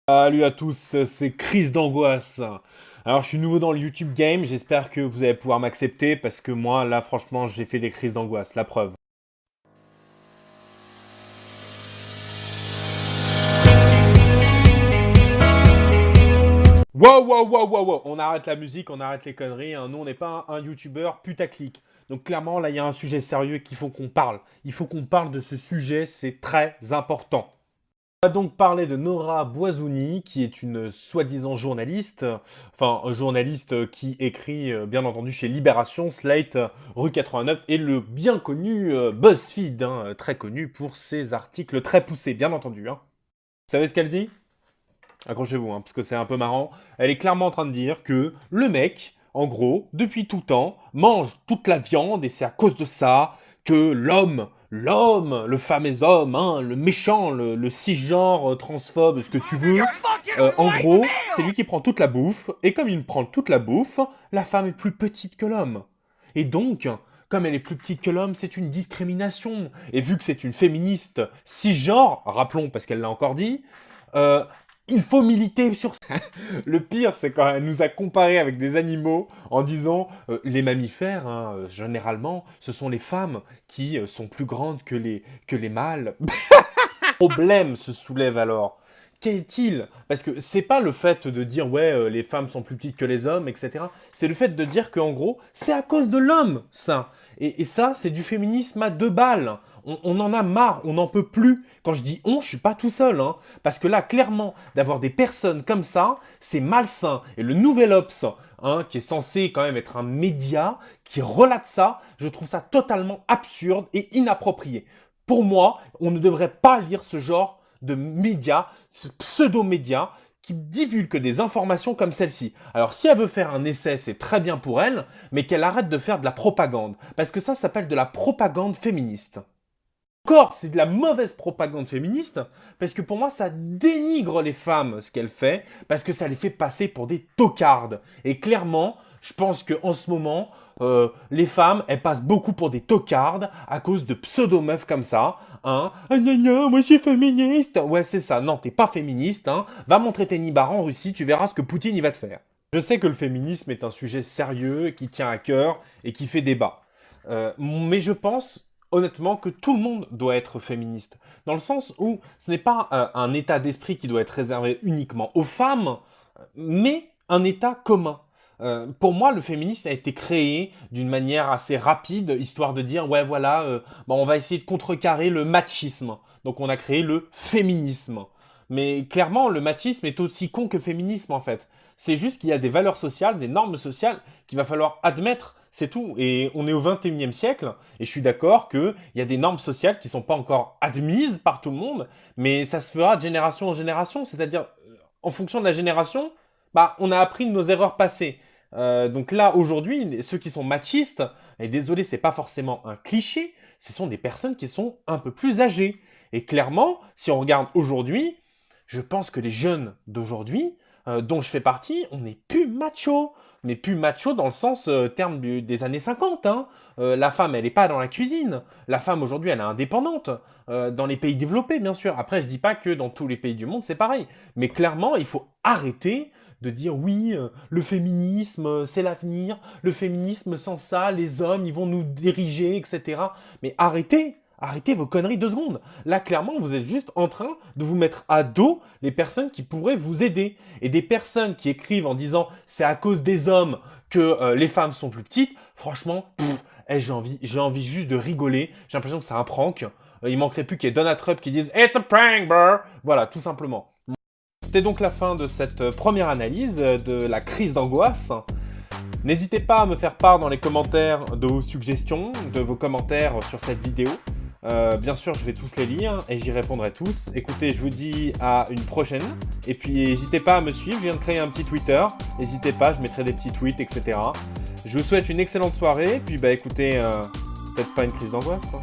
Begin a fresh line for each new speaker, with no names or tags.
Salut à tous, c'est Chris d'Angoisse. Alors je suis nouveau dans le YouTube game, j'espère que vous allez pouvoir m'accepter parce que moi là franchement j'ai fait des crises d'angoisse, la preuve. Wow, on arrête la musique, on arrête les conneries, hein. Nous on n'est pas un YouTuber putaclic. Donc clairement là il y a un sujet sérieux qu'il faut qu'on parle. Il faut qu'on parle de ce sujet, c'est très important. On va donc parler de Nora Boisouni, qui est une soi-disant journaliste, enfin un journaliste qui écrit bien entendu chez Libération, Slate, Rue 89 et le bien connu BuzzFeed, hein, très connu pour ses articles très poussés, bien entendu. Hein. Vous savez ce qu'elle dit? Accrochez-vous, hein, parce que c'est un peu marrant. Elle est clairement en train de dire que le mec, en gros, depuis tout temps, mange toute la viande et c'est à cause de ça que l'homme, le fameux homme, hein, le méchant, le cisgenre, transphobe, ce que tu veux, en gros, c'est lui qui prend toute la bouffe, et comme il prend toute la bouffe, la femme est plus petite que l'homme. Et donc, comme elle est plus petite que l'homme, c'est une discrimination. Et vu que c'est une féministe cisgenre, rappelons parce qu'elle l'a encore dit, euh, il faut militer sur ça. Le pire, c'est quand elle nous a comparé avec des animaux en disant les mammifères, hein, généralement, ce sont les femmes qui sont plus grandes que les mâles. Problème se soulève alors. Qu'est-il? Parce que c'est pas le fait de dire ouais les femmes sont plus petites que les hommes, etc. C'est le fait de dire qu'en gros c'est à cause de l'homme ça. Et ça c'est du féminisme à deux balles. On en a marre, on n'en peut plus. Quand je dis on, je suis pas tout seul, hein. Parce que là clairement d'avoir des personnes comme ça, c'est malsain. Et le Nouvel Obs, hein, qui est censé quand même être un média qui relate ça, je trouve ça totalement absurde et inapproprié. Pour moi, on ne devrait pas lire ce genre de médias, ce pseudo-médias qui divulguent des informations comme celle-ci. Alors si elle veut faire un essai, c'est très bien pour elle, mais qu'elle arrête de faire de la propagande. Parce que ça s'appelle de la propagande féministe. Encore, c'est de la mauvaise propagande féministe, parce que pour moi, ça dénigre les femmes, ce qu'elle fait, parce que ça les fait passer pour des tocardes. Et clairement, je pense qu'en ce moment, les femmes, elles passent beaucoup pour des tocardes à cause de pseudo-meufs comme ça. Hein. Ah gna gna, moi je suis féministe. Ouais, c'est ça. Non, t'es pas féministe. Hein. Va montrer tes nibards en Russie, tu verras ce que Poutine il va te faire. Je sais que le féminisme est un sujet sérieux, qui tient à cœur et qui fait débat. Mais je pense honnêtement que tout le monde doit être féministe. Dans le sens où ce n'est pas un état d'esprit qui doit être réservé uniquement aux femmes, mais un état commun. Pour moi, le féminisme a été créé d'une manière assez rapide, histoire de dire, ouais, voilà, on va essayer de contrecarrer le machisme. Donc on a créé le féminisme. Mais clairement, le machisme est aussi con que féminisme, en fait. C'est juste qu'il y a des valeurs sociales, des normes sociales qu'il va falloir admettre, c'est tout. Et on est au 21e siècle, et je suis d'accord qu'il y a des normes sociales qui ne sont pas encore admises par tout le monde, mais ça se fera de génération en génération, c'est-à-dire, en fonction de la génération, bah, on a appris de nos erreurs passées. Donc là, aujourd'hui, ceux qui sont machistes, et désolé, c'est pas forcément un cliché, ce sont des personnes qui sont un peu plus âgées. Et clairement, si on regarde aujourd'hui, je pense que les jeunes d'aujourd'hui, dont je fais partie, on n'est plus macho. Mais plus macho dans le sens terme des années 50. Hein. La femme, elle n'est pas dans la cuisine. La femme, aujourd'hui, elle est indépendante. Dans les pays développés, bien sûr. Après, je dis pas que dans tous les pays du monde, c'est pareil. Mais clairement, il faut arrêter de dire oui, le féminisme, c'est l'avenir. Le féminisme, sans ça, les hommes, ils vont nous diriger, etc. Mais arrêtez! Arrêtez vos conneries 2 secondes. Là, clairement, vous êtes juste en train de vous mettre à dos les personnes qui pourraient vous aider. Et des personnes qui écrivent en disant « c'est à cause des hommes que les femmes sont plus petites », franchement, j'ai envie juste de rigoler. J'ai l'impression que c'est un prank. Il manquerait plus qu'il y ait Donald Trump qui dise « It's a prank, bro !» Voilà, tout simplement. C'était donc la fin de cette première analyse de la crise d'angoisse. N'hésitez pas à me faire part dans les commentaires de vos suggestions, de vos commentaires sur cette vidéo. Bien sûr, je vais tous les lire et j'y répondrai tous. Écoutez, je vous dis à une prochaine. Et puis, n'hésitez pas à me suivre. Je viens de créer un petit Twitter. N'hésitez pas, je mettrai des petits tweets, etc. Je vous souhaite une excellente soirée. Puis, bah écoutez, peut-être pas une crise d'angoisse, quoi.